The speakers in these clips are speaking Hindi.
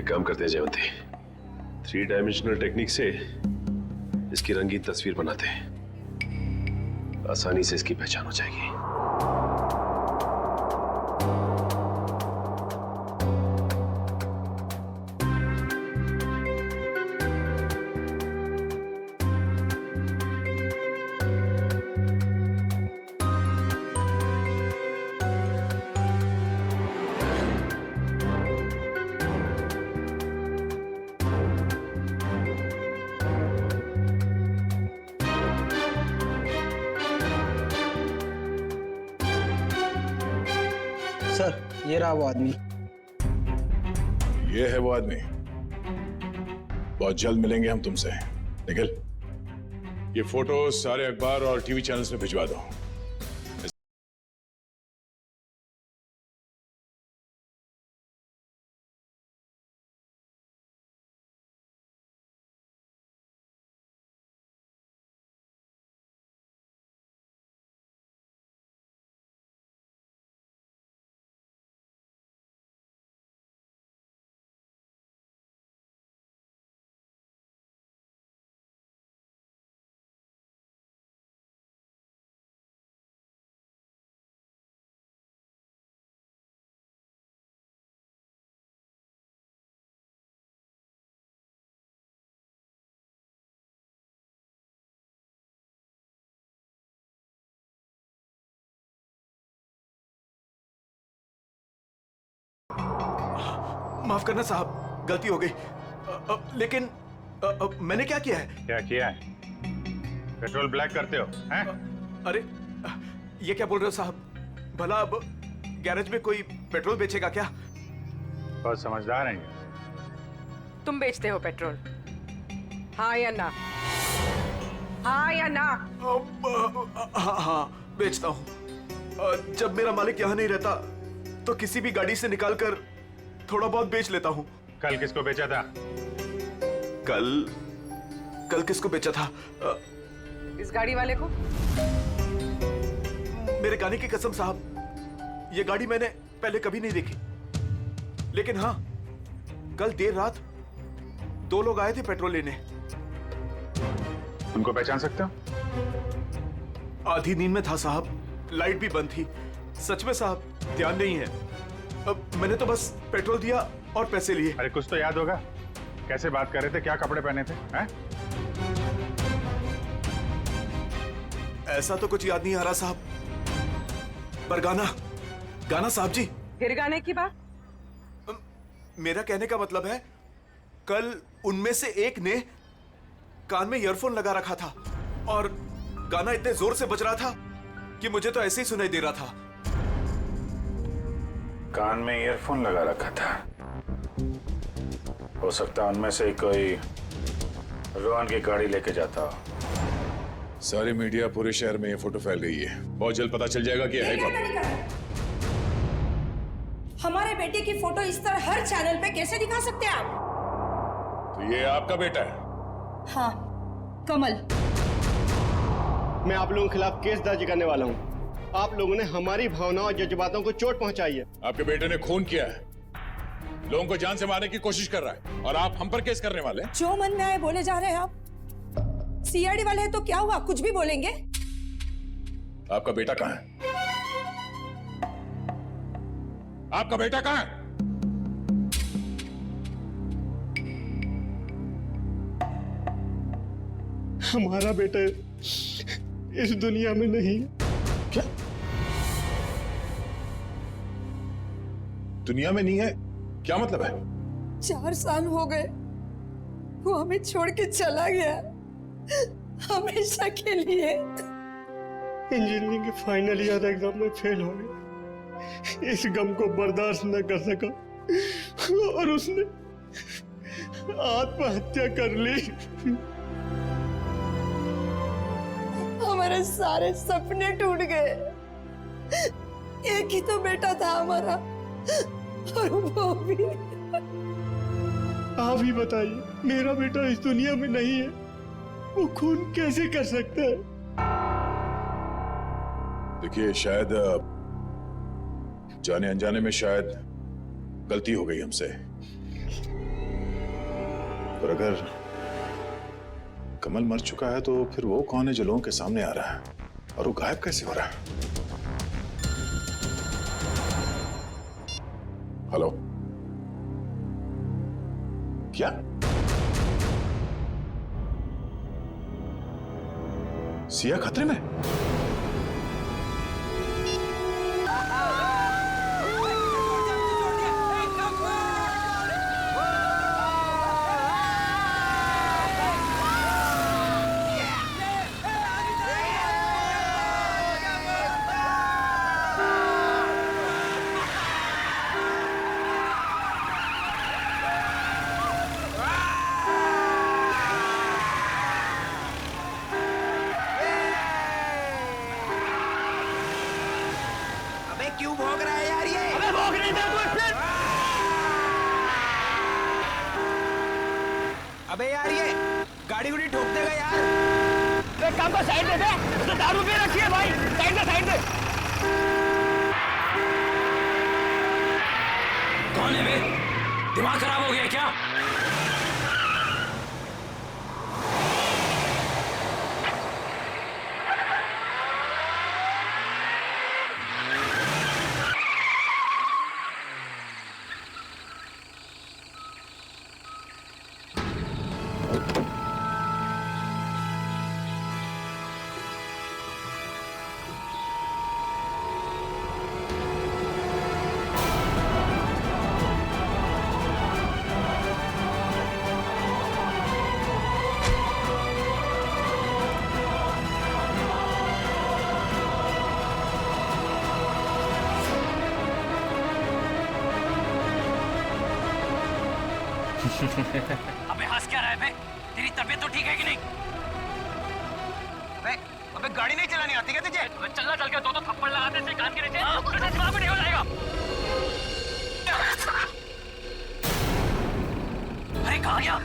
एक काम करते हैं जयवंती, 3 डायमेंशनल टेक्निक से इसकी रंगीन तस्वीर बनाते हैं, आसानी से इसकी पहचान हो जाएगी। सर, ये रहा वो आदमी। ये है वो आदमी। बहुत जल्द मिलेंगे हम तुमसे। निखिल, ये फोटो सारे अखबार और टीवी चैनल्स में भिजवा दो। माफ करना साहब, गलती हो गई। लेकिन मैंने क्या किया है? क्या किया है? पेट्रोल ब्लैक करते हो हैं? अरे ये क्या बोल रहे हो साहब? भला अब गैरेज में कोई पेट्रोल बेचेगा क्या? बहुत समझदार हैं ये। तुम बेचते हो पेट्रोल, हाँ या ना? हाँ या ना? हाँ, बेचता हूँ। जब मेरा मालिक यहाँ नहीं रहता तो किसी भी गाड़ी से निकालकर थोड़ा बहुत बेच लेता हूँ। कल किसको बेचा था? कल किसको बेचा था? इस गाड़ी वाले को। मेरे गाने की कसम साहब, ये गाड़ी मैंने पहले कभी नहीं देखी। लेकिन हाँ, कल देर रात 2 लोग आए थे पेट्रोल लेने। उनको पहचान सकते हो? आधी नींद में था साहब, लाइट भी बंद थी। सच में साहब, ध्यान नहीं है। अब मैंने तो बस पेट्रोल दिया और पैसे लिए। अरे कुछ तो याद होगा, कैसे बात कर रहे थे, क्या कपड़े पहने थे हैं? ऐसा तो कुछ याद नहीं आ रहा साहब, पर गाना साहब जी। फिर गाने की बात? मेरा कहने का मतलब है, कल उनमें से एक ने कान में ईयरफोन लगा रखा था और गाना इतने जोर से बज रहा था कि मुझे तो ऐसे ही सुनाई दे रहा था। कान में ईयरफोन लगा रखा था। हो सकता है उनमें से कोई रोहन की गाड़ी लेके जाता हो। सारी मीडिया, पूरे शहर में ये फोटो फैल गई है। बहुत जल्द पता चल जाएगा कि है कौन। हमारे बेटे की फोटो इस तरह हर चैनल पे कैसे दिखा सकते हैं आप? तो ये आपका बेटा है? हाँ, कमल। मैं आप लोगों के खिलाफ केस दर्ज करने वाला हूँ। आप लोगों ने हमारी भावनाओं और जज्बातों को चोट पहुंचाई है। आपके बेटे ने खून किया है, लोगों को जान से मारने की कोशिश कर रहा है, और आप हम पर केस करने वाले हैं? जो मन में आए बोले जा रहे हैं आप। सीआईडी वाले हैं तो क्या हुआ, कुछ भी बोलेंगे। आपका बेटा कहाँ है? आपका बेटा कहाँ है? हमारा बेटा इस दुनिया में नहीं है। क्या? दुनिया में नहीं है? क्या मतलब है? 4 साल हो गए, वो हमें छोड़ के चला गया, हमेशा के लिए। इंजीनियरिंग के फाइनल ईयर एग्जाम में फेल हो गया, इस गम को बर्दाश्त न कर सका और उसने आत्महत्या कर ली। हमारे सारे सपने टूट गए। एक ही तो बेटा था हमारा, और वो भी। आप ही बताइए, मेरा बेटा इस दुनिया में नहीं है, वो खून कैसे कर सकता है? देखिए, शायद जाने अनजाने में शायद गलती हो गई हमसे। और अगर कमल मर चुका है तो फिर वो कौन है जो लोगों के सामने आ रहा है और वो गायब कैसे हो रहा है? हेलो, क्या सिया खतरे में? क्यों भोग रहा है यार ये? अबे भोग नहीं दे तू फिर। अबे यार ये गाड़ी उड़ी ठोक देगा यार। एक काम को साइड दे दे, उसने दारू पी रखी है भाई। साइड दे, साइड दे। कौन है बे? दिमाग खराब हो गया क्या? अबे हंस क्या रहा है बे? तेरी तबीयत तो ठीक है कि नहीं? अबे अबे गाड़ी नहीं चलानी आती क्या तुझे? अबे चलना चल के दो थप्पड़ लगाते से कान के नीचे तुझे दिमाग में नहीं हो जाएगा। अरे कहाँ गया?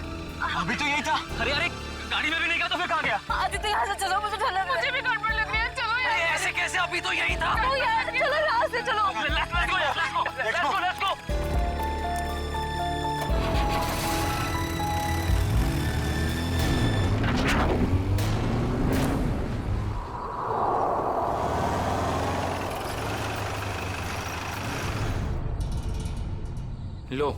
अभी तो यही था। अरे अरे गाड़ी में भी नहीं गया तो फिर कहाँ गया? आदित्य यहाँ से चलो, मुझे डर लग रहा है। मुझे भी गड़बड़ लग रही है, चलो अरे ऐसे कैसे? अभी तो यही था। चलो यार, चलो यहाँ से चलो। Let's go. लो,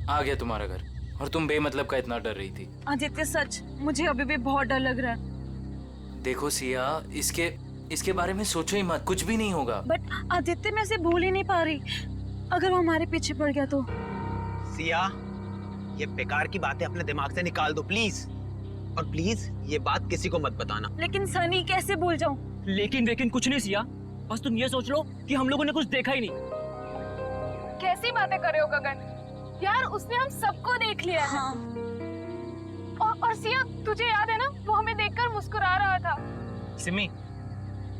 आ गया तुम्हारा घर और तुम बेमतलब का इतना डर रही थी। आदित्य सच, मुझे अभी भी बहुत डर लग रहा है। देखो सिया, इसके बारे में सोचो ही मत, कुछ भी नहीं होगा। बट आदित्य मैं इसे भूल ही नहीं पा रही। अगर वो हमारे पीछे पड़ गया तो? सिया, ये बेकार की बातें अपने दिमाग से निकाल दो प्लीज। और प्लीज ये बात किसी को मत बताना। लेकिन सनी कैसे भूल जाऊं? लेकिन कुछ नहीं सिया, बस तुम ये सोच लो कि हम लोगों ने कुछ देखा ही नहीं। कैसी बातें कर रहे हो गगन? यार उसने हम सबको देख लिया है। हाँ। और सिया, तुझे याद है ना, वो हमें देखकर मुस्कुरा रहा था। सिमी,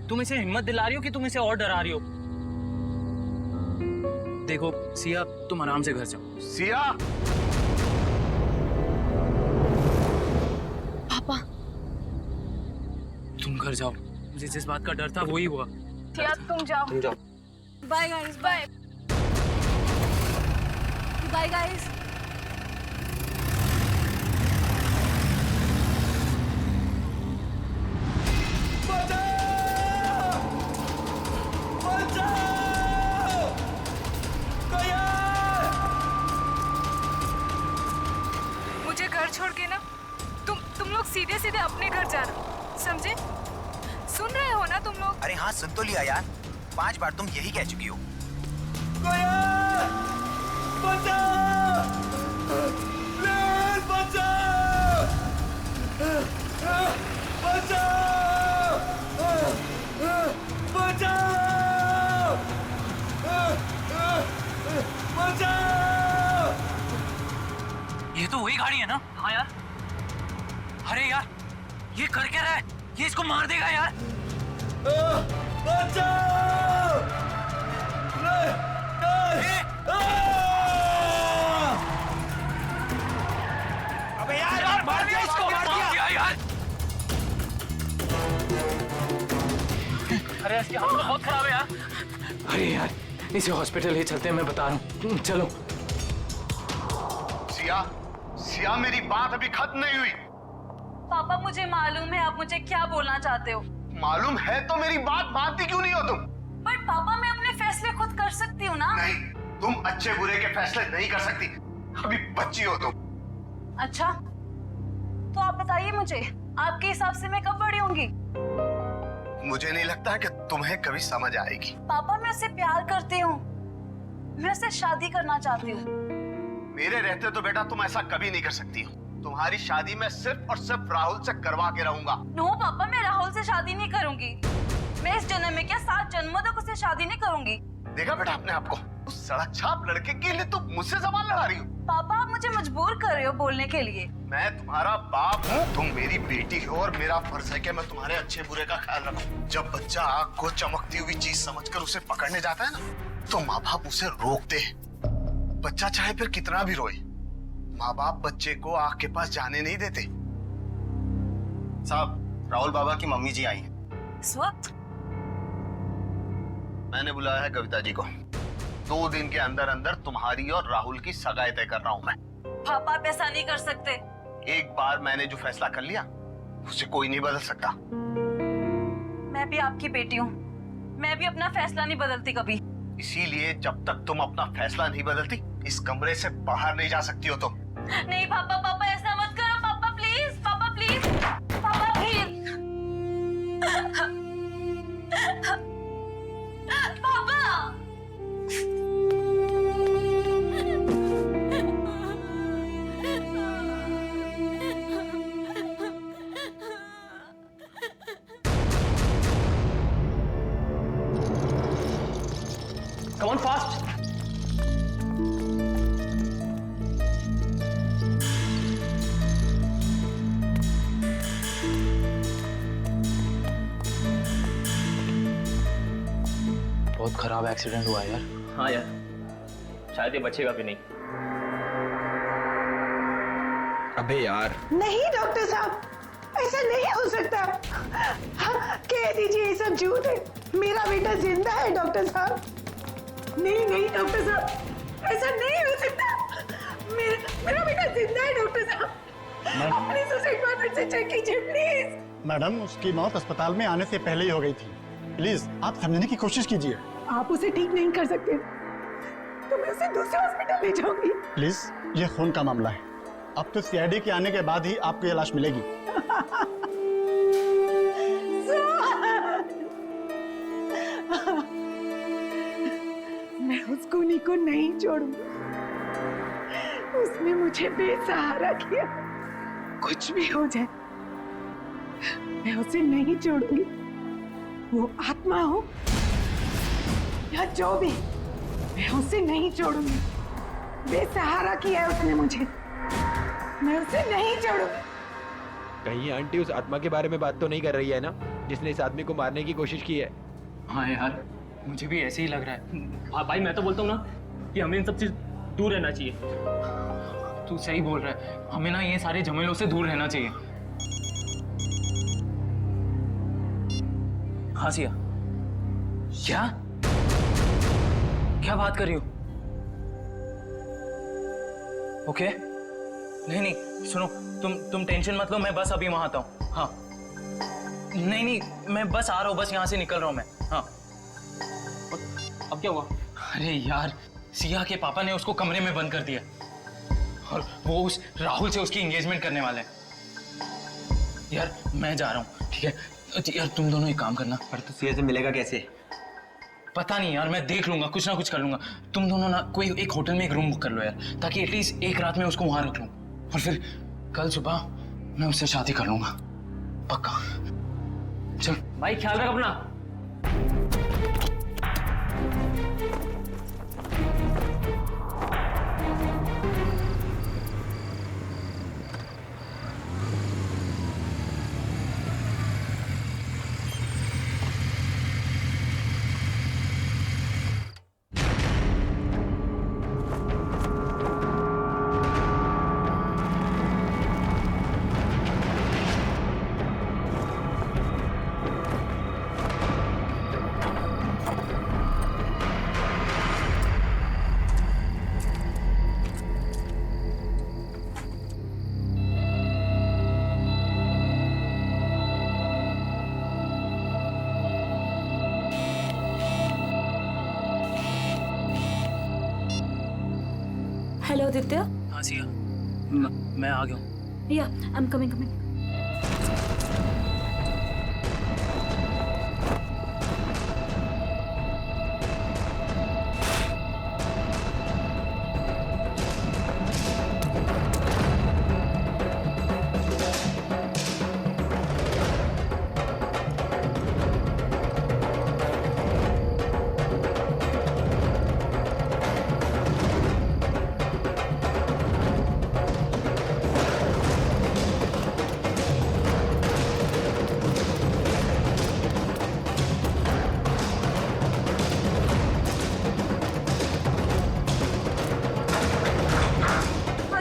तुम इसे हिम्मत दिला रही हो कि तुम इसे और डरा रही हो? देखो सिया, तुम आराम से घर जाओ। सिया, पापा, तुम घर जाओ, मुझे जिस बात का डर था वही हुआ। सिया तुम जाओ। Bye guys, bye bye guys. मुझे घर छोड़ के ना तुम लोग सीधे सीधे अपने घर जाना, समझे? सुन रहे हो ना तुम लोग? अरे हाँ, सुन तो लिया यार। 5 बार तुम यही कह चुकी हो। ये तो वही गाड़ी है ना? हाँ यार। अरे यार, ये कर क्या रहा है? ये इसको मार देगा यार। अबे यार मार दिया इसको, मार दिया यार। अरे इसकी हालत तो बहुत खराब है यार। अरे यार, इसे हॉस्पिटल ही चलते हैं, मैं बता रहा हूँ। चलो। सिया, सिया, मेरी बात अभी खत्म नहीं हुई। पापा मुझे मालूम है आप मुझे क्या बोलना चाहते हो। मालूम है तो मेरी बात मानती क्यों नहीं हो तुम? पर पापा मैं अपने फैसले खुद कर सकती हूँ ना। नहीं, तुम अच्छे बुरे के फैसले नहीं कर सकती, अभी बच्ची हो तुम। अच्छा तो आप बताइए मुझे, आपके हिसाब से मैं कब बड़ी होंगी? मुझे नहीं लगता कि तुम्हें कभी समझ आएगी। पापा मैं उससे प्यार करती हूँ, मैं उससे शादी करना चाहती हूँ। मेरे रहते तो बेटा तुम ऐसा कभी नहीं कर सकती हो। तुम्हारी शादी मैं सिर्फ और सिर्फ राहुल से करवा के रहूंगा। नो पापा, मैं राहुल से शादी नहीं करूंगी। मैं इस जन्म में क्या 7 जन्मों तक उससे शादी नहीं करूंगी। देखा बेटा अपने आप को, उस सड़क छाप लड़के के लिए तुम मुझसे सवाल लड़ा रही हो। पापा आप मुझे मजबूर कर रहे हो बोलने के लिए। मैं तुम्हारा बाप हूँ, तुम मेरी बेटी हो और मेरा फर्ज है कि मैं तुम्हारे अच्छे बुरे का ख्याल रखूं। जब बच्चा आग को चमकती हुई चीज समझकर उसे पकड़ने जाता है ना, तो माँ बाप उसे रोकते हैं। बच्चा चाहे फिर कितना भी रोए, माँ बाप बच्चे को आग के पास जाने नहीं देते। साहब, राहुल बाबा की मम्मी जी आई हैं। इस वक्त? मैंने बुलाया है कविता जी को। 2 दिन के अंदर अंदर तुम्हारी और राहुल की सगाई तय कर रहा हूँ मैं। पापा आप ऐसा नहीं कर सकते। एक बार मैंने जो फैसला कर लिया उसे कोई नहीं बदल सकता। मैं भी आपकी बेटी हूँ, मैं भी अपना फैसला नहीं बदलती कभी। इसीलिए जब तक तुम अपना फैसला नहीं बदलती, इस कमरे से बाहर नहीं जा सकती हो तुम। नहीं पापा, पापा ऐसा मत करो। पापा प्लीज, पापा प्लीज, पापा प्लीज। पापा Come on fast. बहुत खराब एक्सीडेंट हुआ यार। हाँ यार, शायद ये बचेगा भी नहीं। अबे यार। नहीं डॉक्टर साहब, ऐसा नहीं हो सकता। कह दीजिए ये सब झूठ है, मेरा बेटा जिंदा है डॉक्टर साहब। नहीं नहीं डॉक्टर साहब, ऐसा नहीं हो सकता। मेरा बेटा जिंदा है डॉक्टर साहब। अपनी सुसाइड नोट से चेक कीजिए प्लीज। मैडम, उसकी मौत अस्पताल में आने से पहले ही हो गई थी। प्लीज आप समझने की कोशिश कीजिए। आप उसे ठीक नहीं कर सकते तो मैं उसे दूसरे हॉस्पिटल ले जाऊंगी। प्लीज, ये खून का मामला है। अब तो सीआईडी के आने के बाद ही आपको ये लाश मिलेगी। मैं उस खूनी को नहीं छोड़ूंगी, उसने मुझे बेसहारा किया। कुछ भी हो जाए मैं उसे नहीं छोड़ूंगी, वो आत्मा हो या जो भी, मैं उसे नहीं छोड़ूंगी। बेसहारा किया है उसने मुझे, मैं उसे नहीं छोड़ूंगी। कहीं आंटी उस आत्मा के बारे में बात तो नहीं कर रही है ना, जिसने इस आदमी को मारने की कोशिश की है? हाँ यार, मुझे भी ऐसे ही लग रहा है। हाँ भाई, मैं तो बोलता हूँ ना कि हमें इन सब से दूर रहना चाहिए। तू सही बोल रहा है, हमें ना ये सारे झमेलों से दूर रहना चाहिए। हाँ सिया, क्या क्या बात कर रही हो? ओके, नहीं नहीं सुनो, तुम टेंशन मत लो, मैं बस अभी वहां आता हूँ। हाँ नहीं नहीं, मैं बस आ रहा हूँ, बस यहाँ से निकल रहा हूँ मैं। हाँ अब क्या हुआ? अरे यार, सिया के पापा ने उसको कमरे में बंद कर दिया और वो उस राहुल से उसकी एंगेजमेंट करने वाले हैं। यार मैं जा रहा हूँ, ठीक है? यार तुम दोनों एक काम करना। पर तो सिया से मिलेगा कैसे? पता नहीं यार, मैं देख लूंगा, कुछ ना कुछ कर लूंगा। तुम दोनों ना कोई एक होटल में एक रूम बुक कर लो यार, ताकि एटलीस्ट एक रात में उसको वहां रख लूं और फिर कल सुबह मैं उससे शादी कर लूंगा, पक्का। चल भाई, ख्याल रख अपना। हेलो आदित्य। हाँ सिया, मैं आ गया हूँ। या I am coming coming.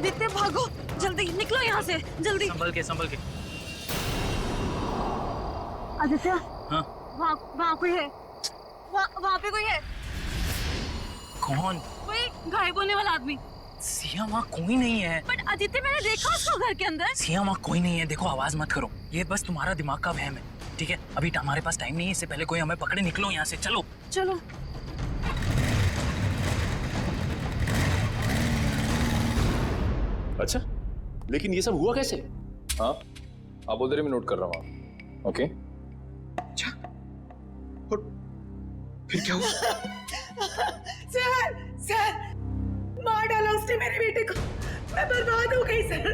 Aditya भागो, जल्दी निकलो यहाँ से, जल्दी। संभल के संभल के। आदित्य, हाँ वहाँ कोई है, वहाँ पे कोई है। कौन? कोई गायब होने वाला आदमी। सिया वहाँ कोई नहीं है। बट आदित्य मैंने देखा उसको घर के अंदर। सिया वहाँ कोई नहीं है। देखो आवाज मत करो, ये बस तुम्हारा दिमाग का वहम है, ठीक है? अभी हमारे पास टाइम नहीं है, इससे पहले कोई हमें पकड़े। निकलो यहाँ से, चलो चलो। अच्छा, लेकिन ये सब हुआ कैसे? हाँ आप बोल रहे, मैं नोट कर रहा हूँ। ओके। अच्छा, और फिर क्या हुआ? सर, मार डाला उसने मेरे बेटे को। मैं बर्बाद हो गई सर।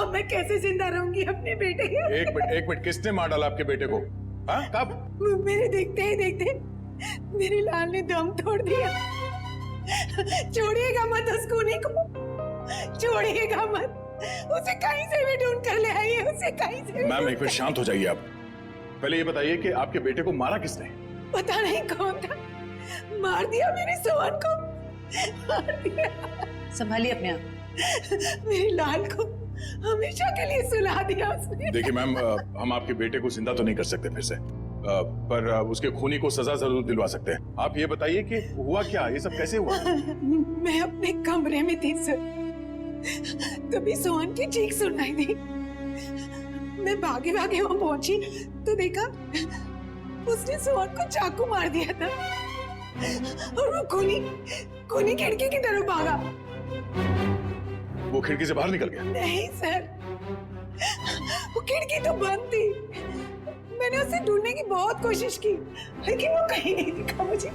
अब मैं कैसे जिंदा रहूंगी अपने बेटे के? एक मिनट, किसने मार डाला आपके बेटे को? हाँ, कब? मेरे देखते ही देखते मेरे लाल ने दम तोड़ दिया। छोड़िएगा मत उस खूनी को, छोड़िएगा मत। उसे कहीं से भी ढूंढ कर ले आइए, उसे कहीं से भी। मैम एक मिनट शांत हो जाइए आप। पहले ये बताइए कि आपके बेटे को मारा किसने? पता नहीं कौन था, मार दिया मेरे सोहन को, मार दिया। संभालिए अपने आप। मेरे लाल को हमेशा के लिए सुला दिया उसने। देखिए मैम, हम आपके बेटे को जिंदा तो नहीं कर सकते फिर से, पर उसके खूनी को सजा जरूर दिलवा सकते हैं। आप ये बताइए कि हुआ क्या, ये सब कैसे हुआ? मैं अपने कमरे में थी सर, तभी सोहन की चीख सुनाई दी। मैं भागे भागे वहां पहुंची तो देखा उसने सोहन को चाकू मार दिया था और वो खूनी खिड़की की तरफ भागा। वो खिड़की से बाहर निकल गया? नहीं सर, वो खिड़की तो बंद थी। मैंने उसे ढूंढने की बहुत कोशिश की, लेकिन वो कहीं नहीं दिखा मुझे।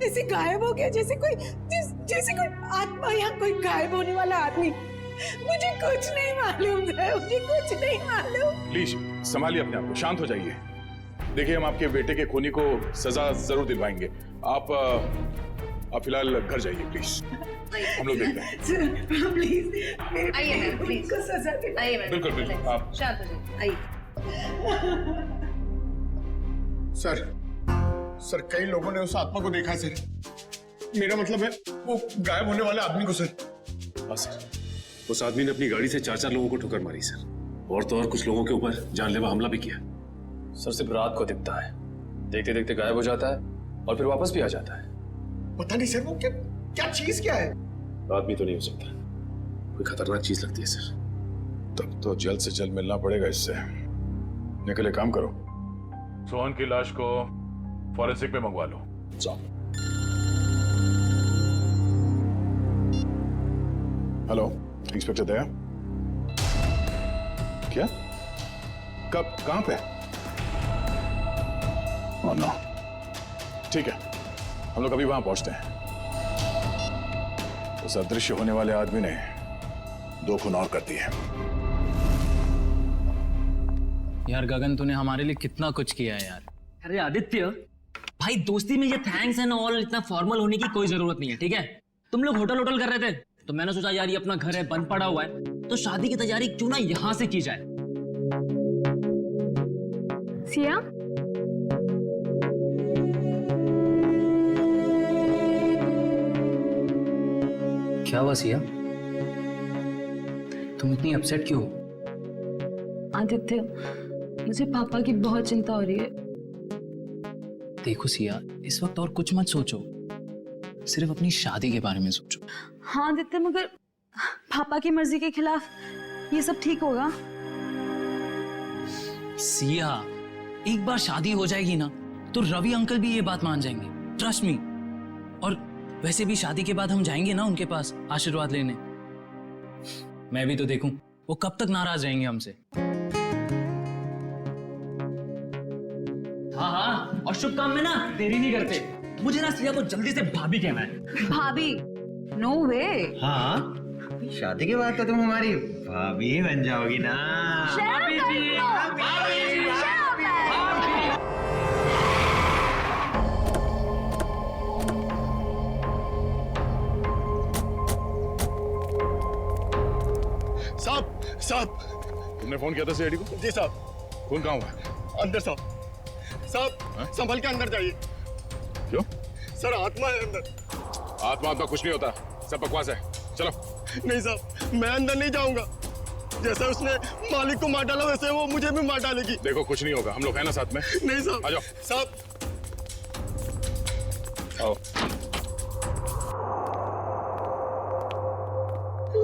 ऐसे गायब हो गया जैसे कोई आत्मा या कोई गायब होने वाला आदमी। मुझे कुछ नहीं मालूम है, मुझे कुछ नहीं मालूम। प्लीज संभालिए अपने आप को, शांत हो जाइए। देखिए हम आपके बेटे के खूनी को सजा जरूर दिलवाएंगे। आप फिलहाल घर जाइए प्लीज, हम लोग देखते हैं। प्लीज आइए मैम, प्लीज को सजा दे। आइए मैम, बिल्कुल बिल्कुल, आप शांत हो जाइए, आइए। सर कई लोगों ने उस आत्मा को देखा है सर। मेरा मतलब है वो गायब होने वाले आदमी को सर। हाँ सर, उस आदमी ने अपनी गाड़ी से 4 लोगों को ठोकर मारी सर, और तो और कुछ लोगों के ऊपर जानलेवा हमला भी किया। सर सिर्फ रात को दिखता है, देखते देखते गायब हो जाता है और फिर वापस भी आ जाता है। पता नहीं सर वो क्या चीज क्या है। आदमी तो नहीं हो सकता, कोई खतरनाक चीज लगती है सर। तब तो जल्द से जल्द मिलना पड़ेगा इससे। निकले, काम करो, सोहन की लाश को फॉरेंसिक में मंगवा लो। जाओ। हेलो इंस्पेक्टर दया। क्या? कब, कहां पे? ओह नो, ठीक है, हम लोग अभी वहां पहुंचते हैं। उस अदृश्य होने वाले आदमी ने 2 खून और कर दिए। यार गगन, तूने हमारे लिए कितना कुछ किया है यार। अरे आदित्य भाई, दोस्ती में ये थैंक्स एंड ऑल इतना फॉर्मल होने की कोई जरूरत नहीं है, ठीक है? तुम लोग होटल कर रहे थे तो मैंने सोचा यार ये अपना घर है, बंद पड़ा हुआ है, तो शादी की तैयारी क्यों ना यहां से की जाए। सिया, क्या हुआ सिया? तुम इतनी अपसेट क्यों हो? आदित्य, मुझे पापा की बहुत चिंता हो रही है। देखो सिया, इस वक्त और कुछ मत सोचो, सिर्फ अपनी शादी के बारे में सोचो। हाँ आदित्य, मगर पापा की मर्जी के खिलाफ ये सब ठीक होगा? सिया, एक बार शादी हो जाएगी ना तो रवि अंकल भी ये बात मान जाएंगे, ट्रस्ट मी। और वैसे भी शादी के बाद हम जाएंगे ना उनके पास आशीर्वाद लेने। मैं भी तो देखूं वो कब तक नाराज रहेंगे हमसे। हाँ हाँ, और शुभ काम में ना देरी नहीं करते। मुझे ना सिया को जल्दी से भाभी कहना है। भाभी? नो वे। हाँ, शादी के बाद तो तुम हमारी भाभी ही बन जाओगी ना। भाभी जी, भाभी जी, साहब साहब, तुमने फोन किया था सीआईडी को? जी साहब। खून कहाँ हुआ है? अंदर साहब। साहब संभल के अंदर जाइए। क्यों? सर आत्मा है अंदर। आत्मा कुछ नहीं होता, सब बकवास है। चलो। नहीं साहब, मैं अंदर नहीं जाऊंगा। जैसे उसने मालिक को मार डाला वैसे वो मुझे भी मार डालेगी। देखो कुछ नहीं होगा, हम लोग हैं ना साथ में। नहीं साहब। आ जाओ। साहब आओ।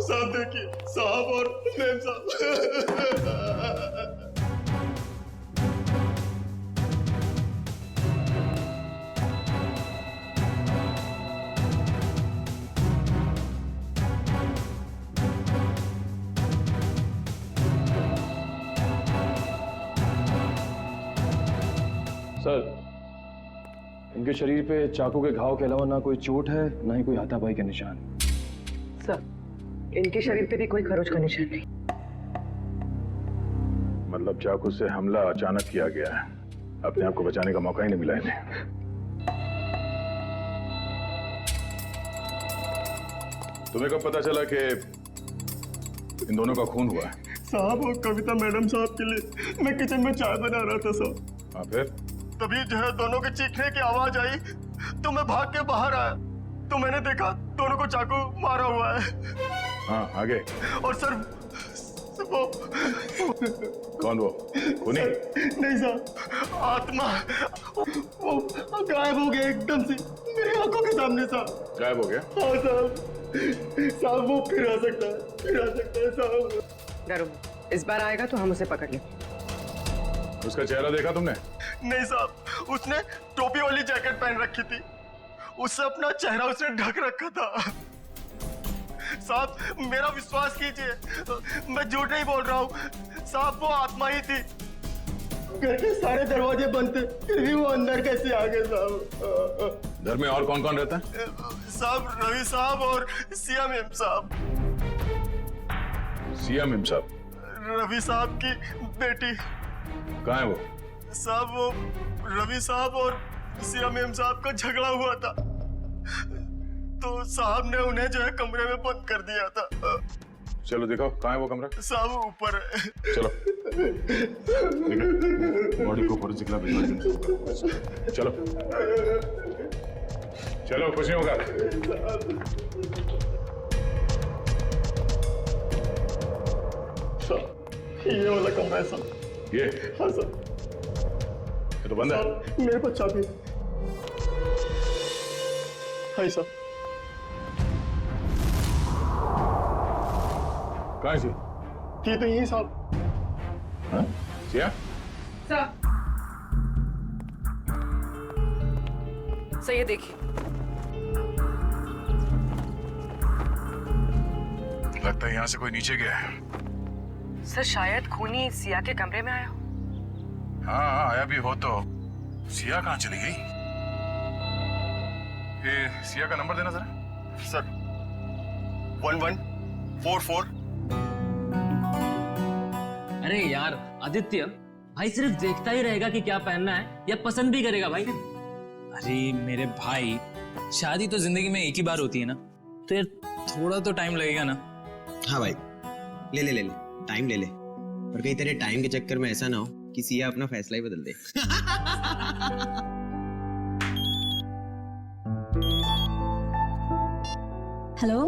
साहब देखिए, साहब और मैम साहब। सर, इनके शरीर पे चाकू के घाव के अलावा ना कोई चोट है, ना ही कोई हाथापाई के निशान। सर, इनके शरीर पे भी कोई खरोच का निशान नहीं। मतलब चाकू से हमला अचानक किया गया है, अपने आप को बचाने का मौका ही नहीं मिला इन्हें। तुम्हें कब पता चला कि इन दोनों का खून हुआ है? साहब और कविता मैडम साहब के लिए मैं किचन में चाय बना रहा था साहब। हाँ फिर? तभी जो है दोनों के चीखने की आवाज आई तो मैं भाग के बाहर आया तो मैंने देखा दोनों को चाकू मारा हुआ है। हाँ आगे? और सर वो कौन वो? खूनी? नहीं साहब, आत्मा वो गायब हो गया एकदम से मेरी आंखों के सामने साहब। गायब हो गया? हाँ साहब। साहब वो फिर आ सकता है साहब। डरो, इस बार आएगा तो हम उसे पकड़ लें। उसका चेहरा देखा तुमने? नहीं साहब, उसने टोपी वाली जैकेट पहन रखी थी, उससे अपना चेहरा उसने ढक रखा था। साहब मेरा विश्वास कीजिए, मैं झूठ नहीं बोल रहा हूँ साहब, वो आत्मा ही थी। घर के सारे दरवाजे बंद थे फिर भी वो अंदर कैसे आ गए साहब? घर में और कौन कौन रहता है? साहब रवि साहब और सिया मैम साहब। सिया मैम साहब? रवि साहब की बेटी। कहाँ है वो? साहब वो रवि साहब और सिया मैम साहब का झगड़ा हुआ था तो साहब ने उन्हें जो है कमरे में बंद कर दिया था। चलो दिखाओ कहाँ है वो कमरा। साहब ऊपर है। चलो बॉडी को फोरेंसिक लैब भिजवा दो। चलो चलो, कुछ नहीं होगा। ये वाला कमरा है साहब। ये? हाँ सर। ये तो बंद है। मेरे पास चाबी है। हाँ साहब। कहाँ है? ये तो यही साहब। हाँ? सिया? सर ये देखिए। लगता है यहाँ से कोई नीचे गया है। सर शायद खूनी सिया के कमरे में आया हो। हाँ आया भी हो तो सिया कहाँ चली गई? ये सिया का नंबर देना जरा। सर 1144। अरे यार आदित्य, भाई सिर्फ देखता ही रहेगा कि क्या पहनना है या पसंद भी करेगा भाई? अरे मेरे भाई, शादी तो जिंदगी में एक ही बार होती है ना, तो यार थोड़ा तो टाइम लगेगा ना। हाँ भाई, ले ले ले ले, टाइम ले ले, पर कहीं तेरे टाइम के चक्कर में ऐसा ना हो कि सिया अपना फैसला ही बदल दे। हेलो,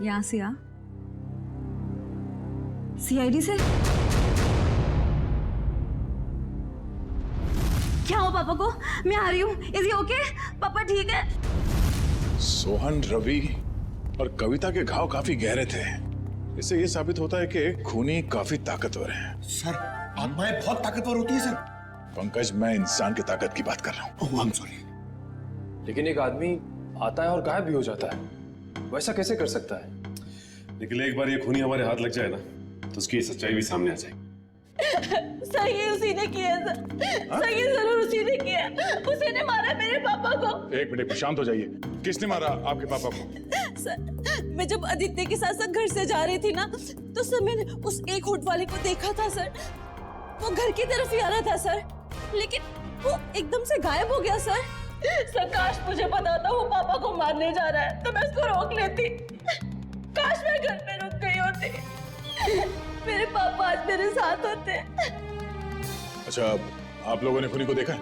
यहाँ सिया, सीआईडी से क्या हो पापा को? मैं आ रही हूँ। Is he okay? पापा ठीक है? सोहन, रवि और कविता के घाव काफी गहरे थे। इससे ये साबित होता है कि खूनी काफी ताकतवर है। सर आत्माएं बहुत ताकतवर होती है सर। पंकज, मैं इंसान की ताकत की बात कर रहा हूँ। I'm sorry। लेकिन एक आदमी आता है और गायब भी हो जाता है। वैसा कैसे कर सकता है? लेकिन एक बार ये खूनी हमारे हाथ लग जाए ना तो उसकी सच्चाई भी सामने आ जाएगी। सर ये उसी ने किया सर। सर ये जरूर उसी ने किया। उसी ने मारा मेरे पापा को। एक मिनट, शांत हो जाइए। किसने मारा आपके पापा को? सर मैं जब आदित्य के साथ घर से जा रही थी ना तो सर मैंने उस एक होट वाले को देखा था सर। वो घर की तरफ ही आ रहा था सर, लेकिन वो एकदम से गायब हो गया सर। सर काश मुझे पता था वो पापा को मारने जा रहा है तो मैं उसको रोक लेती। काश मैं घर पे रुक गई होती। मेरे पापा आज मेरे साथ होते। अच्छा, आप लोगों ने खूनी को देखा?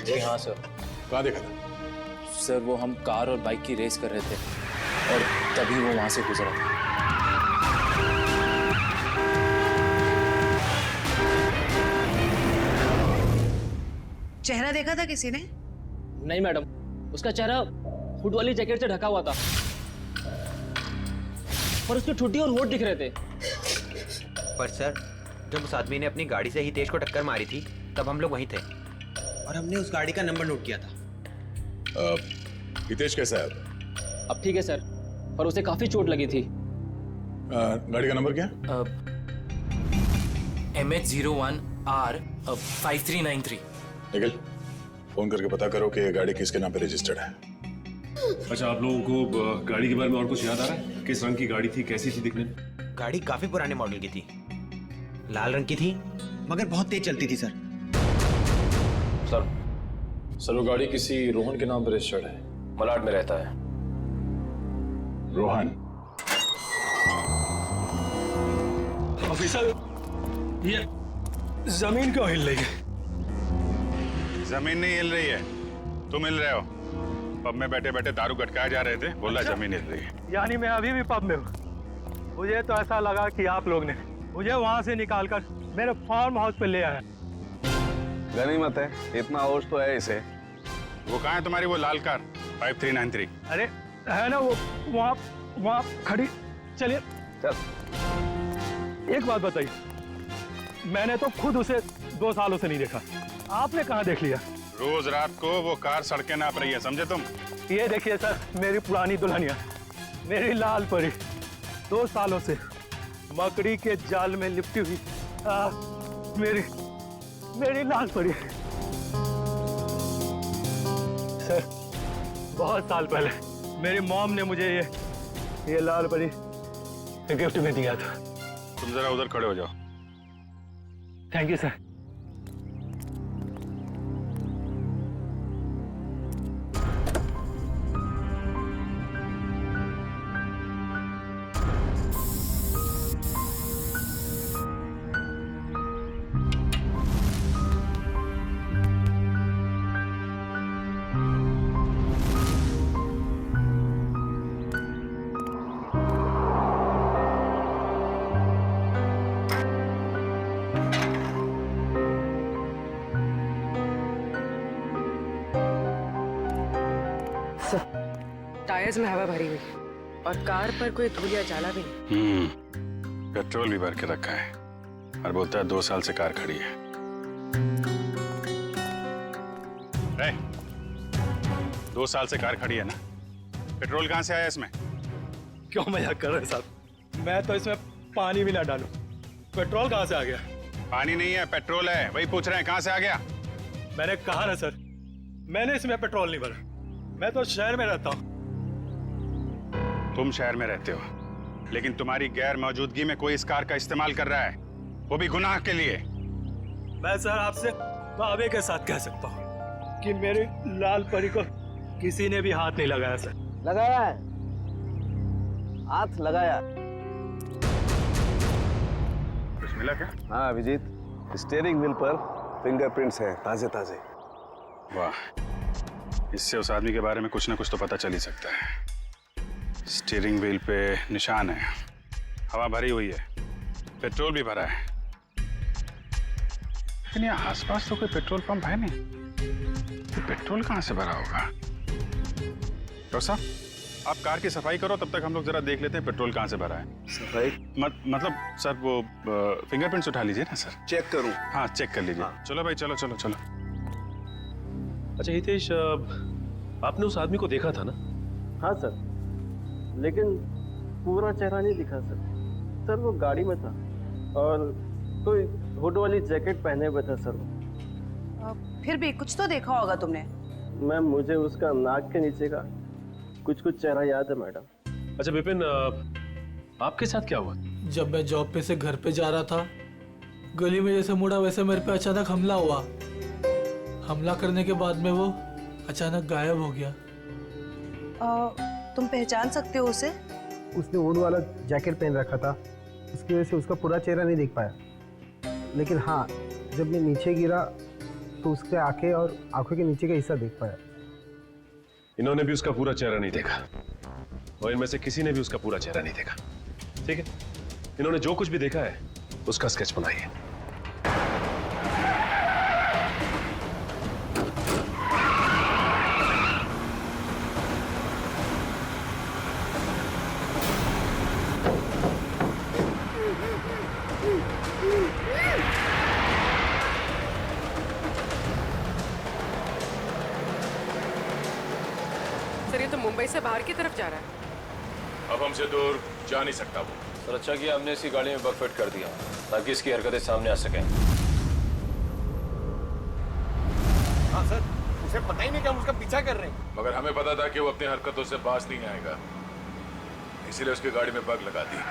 जी हाँ सर। कहाँ देखा था? सर वो हम कार और बाइक की रेस कर रहे थे और तभी वो वहां से गुजरा था। चेहरा देखा था किसी ने? नहीं मैडम, उसका चेहरा हुड वाली जैकेट से ढका हुआ था और उसकी ठुड्डी और होठ दिख रहे थे। पर सर, जब उस आदमी ने अपनी गाड़ी से हितेश को टक्कर मारी थी तब हम लोग वहीं थे और हमने उस गाड़ी का नंबर नोट किया था। हितेश कैसा है? अब ठीक है सर, पर उसे काफी चोट लगी थी। गाड़ी का नंबर क्या? MH01R5393। निखिल, फोन करके पता करो कि ये गाड़ी किसके नाम पे रजिस्टर्ड है। अच्छा, आप लोगों को गाड़ी के बारे में और कुछ याद आ रहा है? किस रंग की गाड़ी थी, कैसी थी दिखने में? गाड़ी काफी पुराने मॉडल की थी, लाल रंग की थी, मगर बहुत तेज चलती थी सर। सर वो गाड़ी किसी रोहन के नाम पर रजिस्टर्ड है, मलाड में रहता है। रोहन? ऑफिसर, ये जमीन क्यों हिल रही है? जमीन नहीं हिल रही है, तुम हिल रहे हो। पब में बैठे बैठे दारू गटकाए जा रहे थे, बोला अच्छा? जमीन हिल रही है। यानी मैं अभी भी पब में हूँ। मुझे तो ऐसा लगा कि आप लोग ने मुझे वहाँ से निकालकर मेरे फार्म हाउस पे ले आया। गनीमत है, इतना होश तो है इसे। वो कहाँ है तुम्हारी वो लाल कार 5393? अरे है ना वो वहाँ खड़ी। चलिए चल। एक बात बताइए, मैंने तो खुद उसे 2 सालों से नहीं देखा, आपने कहाँ देख लिया? रोज रात को वो कार सड़कें नाप रही है, समझे तुम? ये देखिए सर, मेरी पुरानी दुल्हनिया, मेरी लाल परी, 2 सालों से मकड़ी के जाल में लिपटी हुई मेरी लाल परी। सर, बहुत साल पहले मेरी मॉम ने मुझे ये लाल परी गिफ्ट में दिया था। तुम जरा उधर खड़े हो जाओ। Thank you sir. टायर्स में हवा भरी हुई और कार पर कोई धूल या जाला भी नहीं। पेट्रोल भी भर के रखा है और बोलता है 2 साल से कार खड़ी है। 2 साल से कार खड़ी है ना, पेट्रोल कहाँ से आया इसमें? क्यों मजाक कर रहे हैं साहब? मैं तो इसमें पानी भी ना डालूं, पेट्रोल कहाँ से आ गया? पानी नहीं है, पेट्रोल है, वही पूछ रहे हैं कहाँ से आ गया। मैंने कहा ना सर, मैंने इसमें पेट्रोल नहीं भरा। मैं तो शहर में रहता हूँ। तुम शहर में रहते हो, लेकिन तुम्हारी गैर मौजूदगी में कोई इस कार का इस्तेमाल कर रहा है, वो भी गुनाह के लिए। मैं सर आपसे दावे के साथ कह सकता हूँ कि मेरी लाल परी को किसी ने भी हाथ नहीं लगाया सर। लगाया है, हाथ लगाया। कुछ मिला क्या? हाँ अभिजीत, स्टीयरिंग व्हील पर फिंगरप्रिंट्स हैं, ताजे ताजे। वाह, इससे उस आदमी के बारे में कुछ ना कुछ तो पता चल ही सकता है। स्टीयरिंग व्हील पे निशान है, हवा भरी हुई है, पेट्रोल भी भरा है, लेकिन यहाँ आसपास तो कोई पेट्रोल पंप है नहीं। तो पेट्रोल कहाँ से भरा होगा? डॉक्टर साहब, आप कार की सफाई करो, तब तक हम लोग जरा देख लेते हैं पेट्रोल कहाँ से भरा है। सफाई मतलब सर वो फिंगरप्रिंट्स उठा लीजिए ना सर। चेक करूं? हाँ चेक कर लीजिए। हाँ। चलो भाई, चलो चलो चलो। अच्छा हितेश, आपने उस आदमी को देखा था ना? हाँ सर, लेकिन पूरा चेहरा नहीं दिखा सर। सर वो गाड़ी में था और कोई हुड वाली जैकेट पहने हुए था सर वो। फिर भी कुछ तो देखा होगा तुमने। मैम मुझे उसका नाक के नीचे का कुछ चेहरा याद है मैडम। अच्छा विपिन, आपके साथ क्या हुआ? जब मैं जॉब पे से घर पे जा रहा था, गली में जैसे मुड़ा वैसे मेरे पे अचानक हमला हुआ। हमला करने के बाद में वो अचानक गायब हो गया। तुम पहचान सकते हो उसे? उसने वुड वाला जैकेट पहन रखा था, इसकी वजह से उसका पूरा चेहरा नहीं दिख पाया। लेकिन हाँ, जब मैं नीचे गिरा तो उसके आंखें और आंखों के नीचे का हिस्सा देख पाया। इन्होंने भी उसका पूरा चेहरा नहीं देखा और इनमें से किसी ने भी उसका पूरा चेहरा नहीं देखा। ठीक है, इन्होंने जो कुछ भी देखा है उसका स्केच बनाइए। सर ये तो मुंबई से बाहर की तरफ जा रहा है। अब हमसे दूर जा नहीं सकता वो। सर अच्छा किया हमने इसकी गाड़ी में बग फिट कर दिया ताकि इसकी हरकतें सामने आ सकें। हाँ सर, उसे पता ही नहीं कि हम उसका पीछा कर रहे हैं। मगर हमें पता था कि वो अपनी हरकतों से बाज नहीं आएगा, इसीलिए उसकी गाड़ी में बग लगा दी।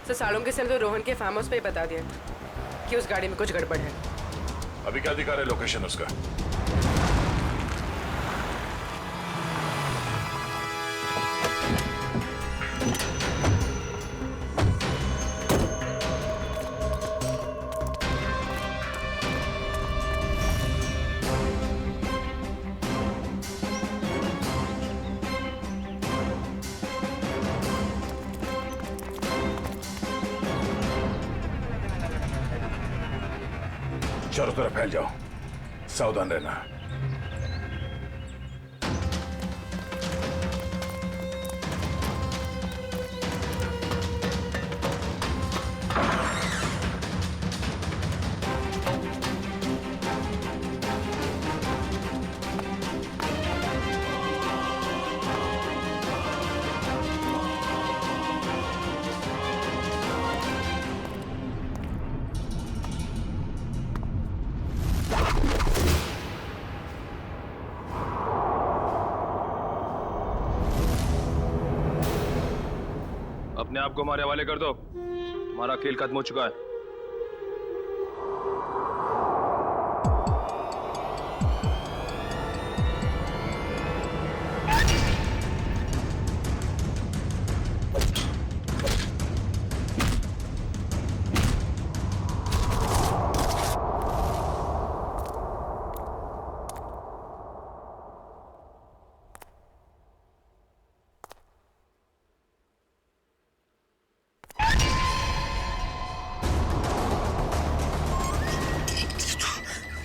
तो सालों से तो रोहन के फार्म हाउस पे ही बता दिया कि उस गाड़ी में कुछ गड़बड़ है। अभी क्या दिखा रहे लोकेशन उसका? चारों तरफ फैल जाओ, सावधान रहना। अपने आप को हमारे हवाले कर दो, तुम्हारा खेल खत्म हो चुका है।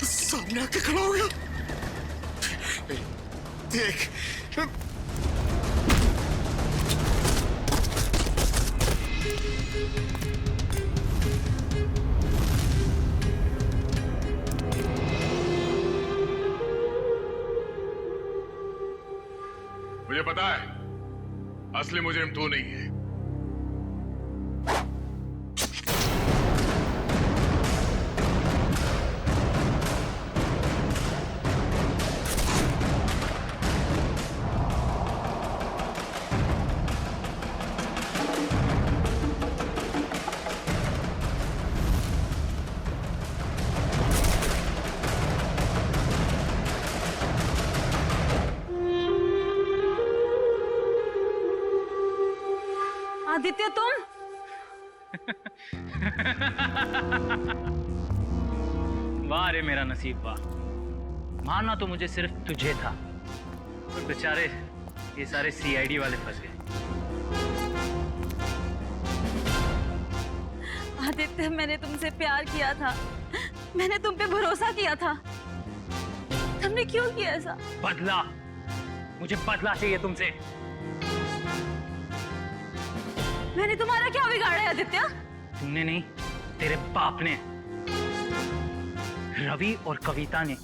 सामने आके खड़ा हो गया। देख मुझे पता है असली मुजरिम तू नहीं है। आदित्य तुम वाह रे मेरा नसीब वाह। मानना तो मुझे सिर्फ तुझे था, और बेचारे ये सारे सीआईडी वाले फंस गए। आदित्य मैंने तुमसे प्यार किया था, मैंने तुम पे भरोसा किया था, तुमने क्यों किया ऐसा? बदला, मुझे बदला चाहिए तुमसे। मैंने तुम्हारा क्या बिगाड़ा है आदित्य? तुमने नहीं, तेरे बाप ने। रवि और कविता ने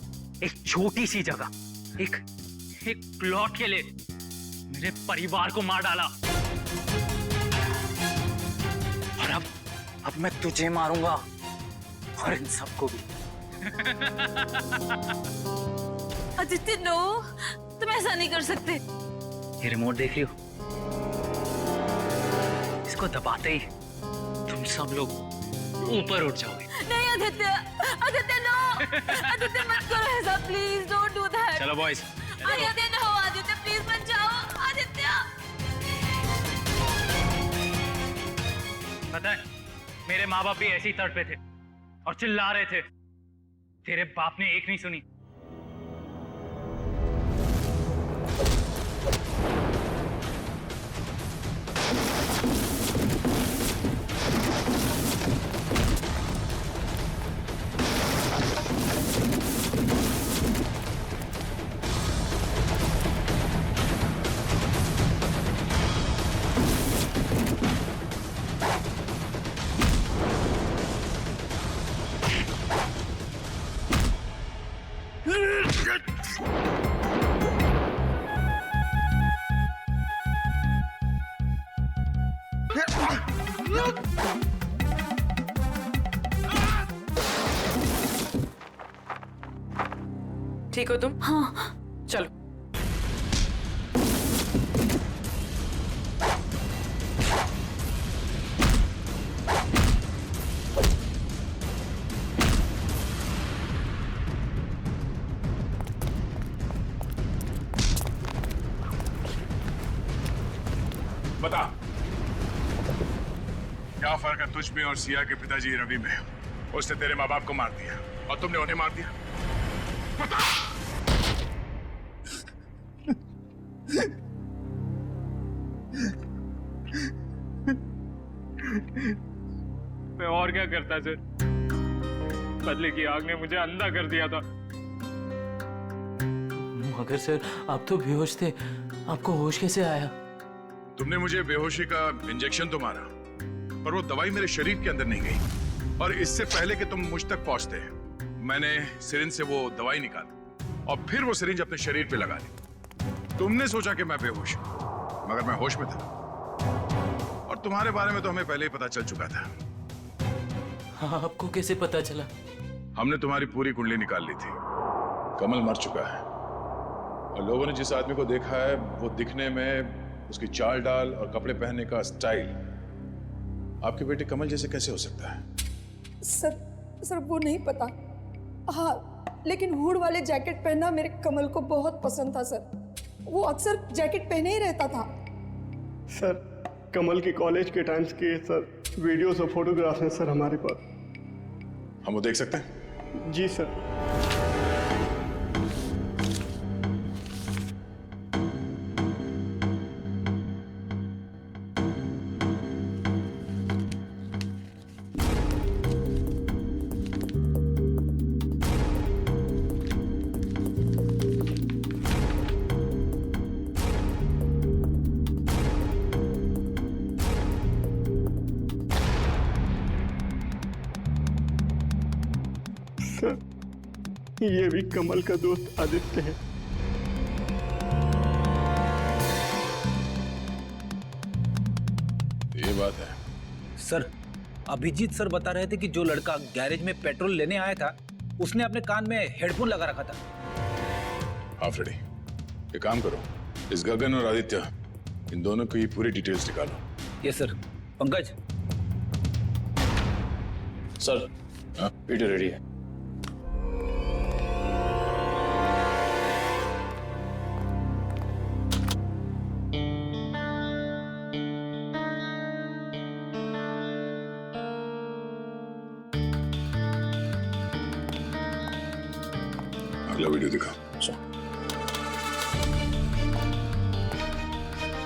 एक छोटी सी जगह, एक प्लॉट के लिए मेरे परिवार को मार डाला। और अब मैं तुझे मारूंगा और इन सबको भी। आदित्य नो, तुम ऐसा नहीं कर सकते। ये रिमोट देख रही हो? इसको दबाते ही तुम सब लोग ऊपर उठ जाओगे। नहीं आदित्य, आदित्य नो, आदित्य मत करो ऐसा, प्लीज डोंट डू दैट। चलो boys. Aditya no, Aditya please मत जाओ, आदित्य। पता है, मेरे माँ बाप भी ऐसे ही तड़पे थे और चिल्ला रहे थे। तेरे बाप ने एक नहीं सुनी। ठीक हो तुम? हाँ। चलो। बता, क्या फर्क है तुझ में और सिया के पिताजी रवि में? उसने तेरे माँ बाप को मार दिया और तुमने उन्हें मार दिया। बता। मैं और क्या करता सर? बदले की आग ने मुझे अंधा कर दिया था। मगर सर, आप तो बेहोश थे, आपको होश कैसे आया? तुमने मुझे बेहोशी का इंजेक्शन तो मारा, पर वो दवाई मेरे शरीर के अंदर नहीं गई। और इससे पहले कि तुम मुझ तक पहुंचते, मैंने सिरिंज से वो दवाई निकाली और फिर वो सिरिंज अपने शरीर पे लगा ली। तुमने सोचा कि मैं बेहोश हूं, मगर मैं होश में था। और तुम्हारे बारे में तो हमें पहले ही पता चल चुका था। हाँ, आपको कैसे पता चला? हमने तुम्हारी पूरी कुंडली निकाल ली थी। कमल मर चुका है और लोगों ने जिस आदमी को देखा है वो दिखने में, उसकी चाल डाल और कपड़े पहनने का स्टाइल आपके बेटे कमल जैसे कैसे हो सकता है? सर वो नहीं पता। हाँ, लेकिन हुड वाले जैकेट पहनना मेरे कमल को बहुत पसंद था सर। वो अक्सर जैकेट पहने ही रहता था। सर, कमल के कॉलेज के टाइम्स के सर वीडियोस और फोटोग्राफ्स हैं सर हमारे पास। हम वो देख सकते हैं? जी सर। ये भी कमल का दोस्त आदित्य है। ये बात है सर। अभिजीत सर बता रहे थे कि जो लड़का गैरेज में पेट्रोल लेने आया था, उसने अपने कान में हेडफोन लगा रखा था। हाँ फ्रेडी, एक काम करो, इस गगन और आदित्य, इन दोनों की पूरी डिटेल्स निकालो। Yes sir. Pankaj. Sir, video ready है। अगला वीडियो दिखा।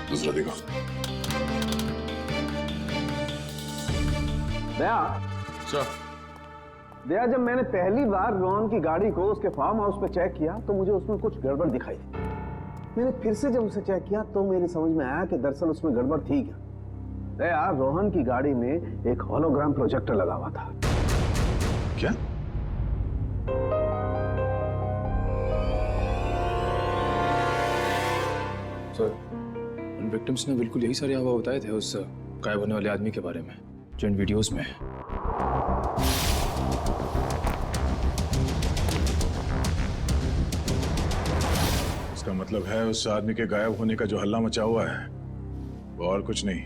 दूसरा दिखा। दया, सर, दया, जब मैंने पहली बार रोहन की गाड़ी को उसके फार्म हाउस पे चेक किया तो मुझे उसमें कुछ गड़बड़ दिखाई दी। मैंने फिर से जब उसे चेक किया तो मेरी समझ में आया कि दरअसल उसमें गड़बड़ थी क्या। दया, रोहन की गाड़ी में एक होलोग्राम प्रोजेक्टर लगा हुआ था। क्या? सर, उन विक्टिम्स ने बिल्कुल यही सारे हवा बताए थे उस गायब होने वाले आदमी के बारे में जो इन वीडियोस में है। इसका मतलब है उस आदमी के गायब होने का जो हल्ला मचा हुआ है वो और कुछ नहीं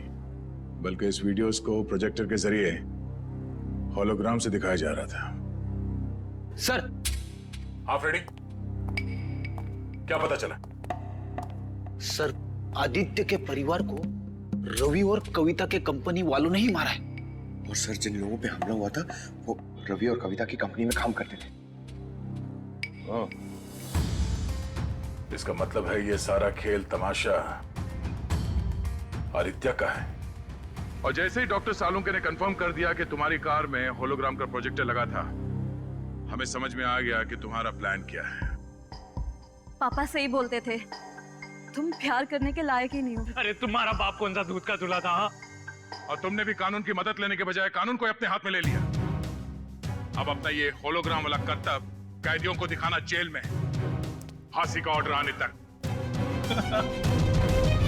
बल्कि इस वीडियोस को प्रोजेक्टर के जरिए होलोग्राम से दिखाया जा रहा था। सर, आप रेडी? क्या पता चला? सर, आदित्य के परिवार को रवि और कविता के कंपनी वालों ने ही मारा है। और सर, जिन लोगों पे हमला हुआ था वो रवि और कविता की कंपनी में काम करते थे। इसका मतलब है ये सारा खेल तमाशा आदित्य का है। और जैसे ही डॉक्टर सालुंके ने कंफर्म कर दिया कि तुम्हारी कार में होलोग्राम का प्रोजेक्टर लगा था, हमें समझ में आ गया कि तुम्हारा प्लान क्या है। पापा सही बोलते थे, तुम प्यार करने के लायक ही नहीं हो। अरे तुम्हारा बाप कौन सा दूध का दूल्हा था? और तुमने भी कानून की मदद लेने के बजाय कानून को अपने हाथ में ले लिया। अब अपना ये होलोग्राम वाला करतब कैदियों को दिखाना जेल में, फांसी का ऑर्डर आने तक।